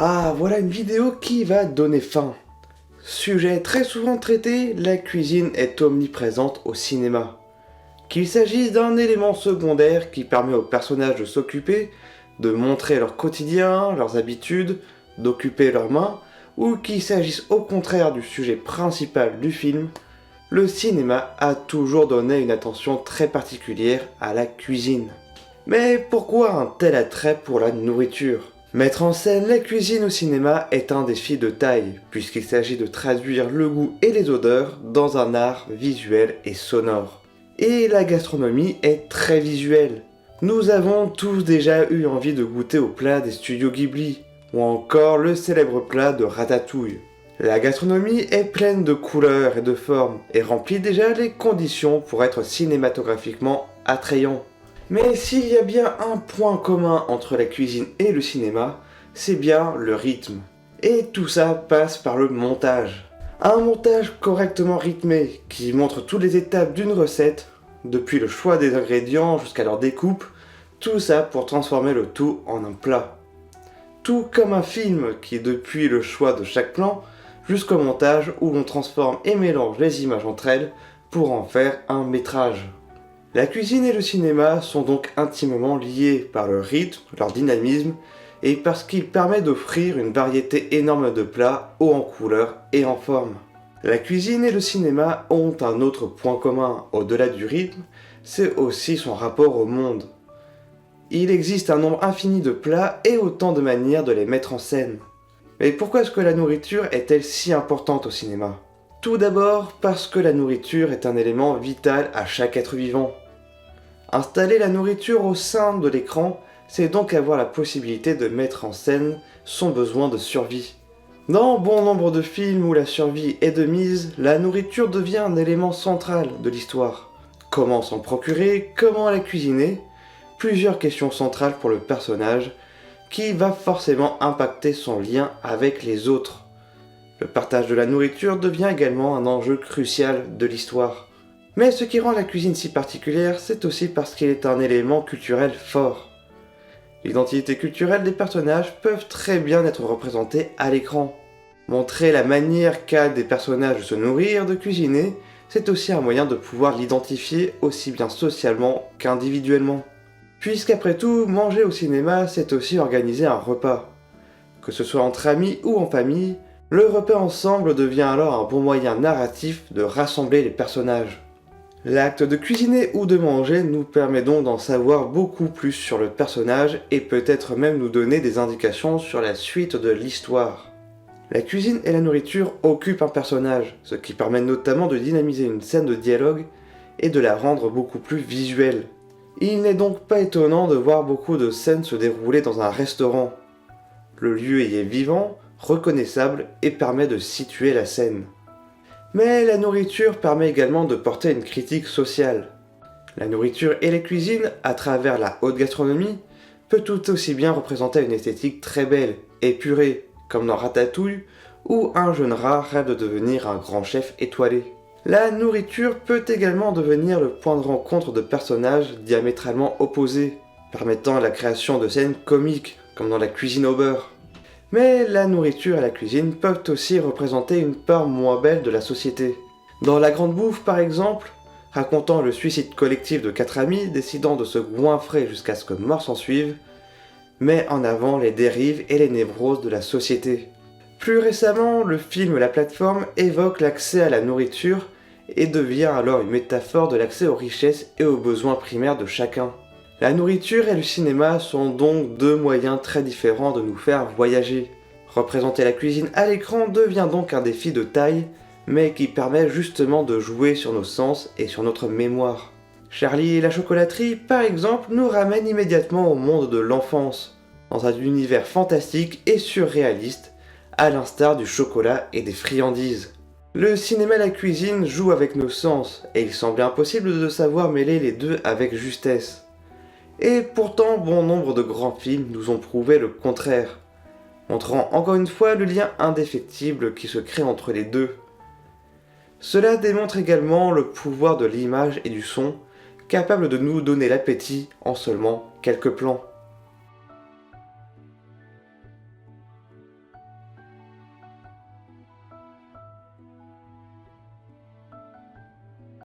Ah, voilà une vidéo qui va donner faim. Sujet très souvent traité, la cuisine est omniprésente au cinéma. Qu'il s'agisse d'un élément secondaire qui permet aux personnages de s'occuper, de montrer leur quotidien, leurs habitudes, d'occuper leurs mains, ou qu'il s'agisse au contraire du sujet principal du film, le cinéma a toujours donné une attention très particulière à la cuisine. Mais pourquoi un tel attrait pour la nourriture ? Mettre en scène la cuisine au cinéma est un défi de taille, puisqu'il s'agit de traduire le goût et les odeurs dans un art visuel et sonore. Et la gastronomie est très visuelle. Nous avons tous déjà eu envie de goûter au plat des studios Ghibli, ou encore le célèbre plat de Ratatouille. La gastronomie est pleine de couleurs et de formes, et remplit déjà les conditions pour être cinématographiquement attrayant. Mais s'il y a bien un point commun entre la cuisine et le cinéma, c'est bien le rythme. Et tout ça passe par le montage. Un montage correctement rythmé qui montre toutes les étapes d'une recette, depuis le choix des ingrédients jusqu'à leur découpe, tout ça pour transformer le tout en un plat. Tout comme un film qui, depuis le choix de chaque plan, jusqu'au montage où l'on transforme et mélange les images entre elles pour en faire un métrage. La cuisine et le cinéma sont donc intimement liés par le rythme, leur dynamisme, et parce qu'il permet d'offrir une variété énorme de plats, hauts en couleurs et en forme. La cuisine et le cinéma ont un autre point commun, au-delà du rythme, c'est aussi son rapport au monde. Il existe un nombre infini de plats et autant de manières de les mettre en scène. Mais pourquoi est-ce que la nourriture est-elle si importante au cinéma ? Tout d'abord parce que la nourriture est un élément vital à chaque être vivant. Installer la nourriture au sein de l'écran, c'est donc avoir la possibilité de mettre en scène son besoin de survie. Dans bon nombre de films où la survie est de mise, la nourriture devient un élément central de l'histoire. Comment s'en procurer, comment la cuisiner ? Plusieurs questions centrales pour le personnage, qui va forcément impacter son lien avec les autres. Le partage de la nourriture devient également un enjeu crucial de l'histoire. Mais ce qui rend la cuisine si particulière, c'est aussi parce qu'il est un élément culturel fort. L'identité culturelle des personnages peuvent très bien être représentées à l'écran. Montrer la manière qu'a des personnages de se nourrir, de cuisiner, c'est aussi un moyen de pouvoir l'identifier aussi bien socialement qu'individuellement. Puisqu'après tout, manger au cinéma, c'est aussi organiser un repas. Que ce soit entre amis ou en famille, le repas ensemble devient alors un bon moyen narratif de rassembler les personnages. L'acte de cuisiner ou de manger nous permet donc d'en savoir beaucoup plus sur le personnage et peut-être même nous donner des indications sur la suite de l'histoire. La cuisine et la nourriture occupent un personnage, ce qui permet notamment de dynamiser une scène de dialogue et de la rendre beaucoup plus visuelle. Il n'est donc pas étonnant de voir beaucoup de scènes se dérouler dans un restaurant. Le lieu y est vivant, reconnaissable et permet de situer la scène. Mais la nourriture permet également de porter une critique sociale. La nourriture et la cuisine, à travers la haute gastronomie, peut tout aussi bien représenter une esthétique très belle, épurée, comme dans Ratatouille, où un jeune rat rêve de devenir un grand chef étoilé. La nourriture peut également devenir le point de rencontre de personnages diamétralement opposés, permettant la création de scènes comiques, comme dans la cuisine au beurre. Mais la nourriture et la cuisine peuvent aussi représenter une part moins belle de la société. Dans La Grande Bouffe par exemple, racontant le suicide collectif de 4 amis décidant de se goinfrer jusqu'à ce que mort s'ensuive, met en avant les dérives et les névroses de la société. Plus récemment, le film La Plateforme évoque l'accès à la nourriture et devient alors une métaphore de l'accès aux richesses et aux besoins primaires de chacun. La nourriture et le cinéma sont donc deux moyens très différents de nous faire voyager. Représenter la cuisine à l'écran devient donc un défi de taille, mais qui permet justement de jouer sur nos sens et sur notre mémoire. Charlie et la chocolaterie, par exemple, nous ramène immédiatement au monde de l'enfance, dans un univers fantastique et surréaliste, à l'instar du chocolat et des friandises. Le cinéma et la cuisine jouent avec nos sens, et il semble impossible de savoir mêler les deux avec justesse. Et pourtant, bon nombre de grands films nous ont prouvé le contraire, montrant encore une fois le lien indéfectible qui se crée entre les deux. Cela démontre également le pouvoir de l'image et du son, capable de nous donner l'appétit en seulement quelques plans.